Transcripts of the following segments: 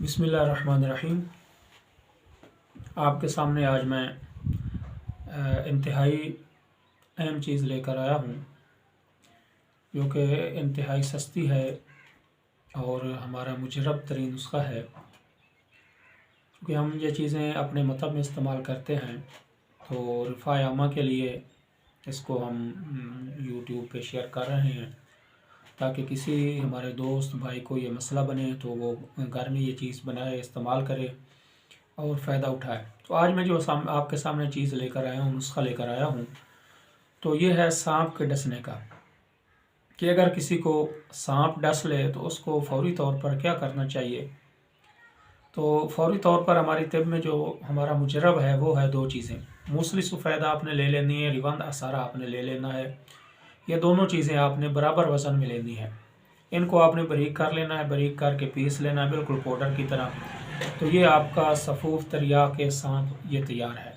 बिस्मिल्लाहिर्रहमानिर्रहीम। आपके सामने आज मैं इंतहाई अहम चीज़ लेकर आया हूँ, जो कि इंतहाई सस्ती है और हमारा मुजरब तरीन नुस्खा है। क्योंकि हम ये चीज़ें अपने मतब में इस्तेमाल करते हैं, तो रिफ़ाए आमा के लिए इसको हम यूट्यूब पे शेयर कर रहे हैं, ताकि किसी हमारे दोस्त भाई को ये मसला बने तो वो घर में ये चीज़ बनाए, इस्तेमाल करे और फ़ायदा उठाए। तो आज मैं जो आपके सामने चीज़ लेकर आया हूँ, नुस्खा लेकर आया हूँ, तो ये है सांप के डसने का। कि अगर किसी को सांप डस ले तो उसको फ़ौरी तौर पर क्या करना चाहिए। तो फ़ौरी तौर पर हमारी तिब में जो हमारा मुजरब है वो है दो चीज़ें। मूसली सफ़ेदा आपने ले लेनी है, रिवंद असारा आपने ले लेना है। ये दोनों चीज़ें आपने बराबर वज़न में लेनी है। इनको आपने बारीक कर लेना है, बारीक करके पीस लेना है, बिल्कुल पाउडर की तरह। तो ये आपका सफ़ूफ तरिया के सांप ये तैयार है।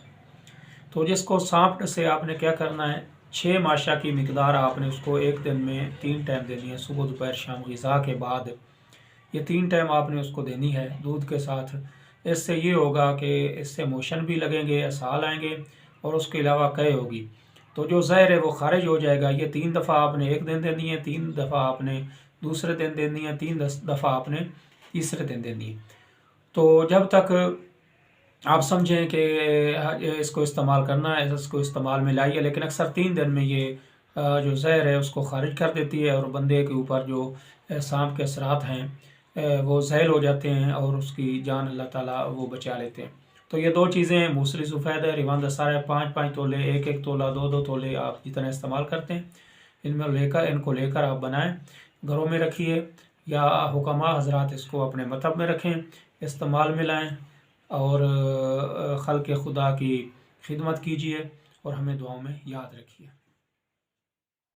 तो जिसको सांप से आपने क्या करना है, 6 माशा की मिकदार आपने उसको एक दिन में 3 टाइम देनी है, सुबह दोपहर शाम ग़िज़ा के बाद। ये 3 टाइम आपने उसको देनी है दूध के साथ। इससे ये होगा कि इससे मोशन भी लगेंगे, असाल आएंगे और उसके अलावा कै होगी। तो जो ज़हर है वो खारिज हो जाएगा। ये 3 दफ़ा आपने एक दिन देनी है, 3 दफ़ा आपने दूसरे दिन देनी है, 3 दफ़ा आपने तीसरे दिन देनी है। तो जब तक आप समझें कि इसको इस्तेमाल करना है, इसको इस्तेमाल में लाइए। लेकिन अक्सर 3 दिन में ये जो ज़हर है उसको खारिज कर देती है और बंदे के ऊपर जो सांप के असरात हैं वो ज़ैल हो जाते हैं और उसकी जान अल्लाह ताला वो बचा लेते हैं। तो ये दो चीज़ें हैं, मूसली सफ़ेद है, रिवंद असार है। 5-5 तोले, 1-1 तोला, 2-2 तोले आप जितना इस्तेमाल करते हैं इनको लेकर आप बनाएं, घरों में रखिए या हुक्मा हज़रात इसको अपने मतब में रखें, इस्तेमाल में लाएँ और खल्क़ खुदा की खिदमत कीजिए और हमें दुआओं में याद रखिए।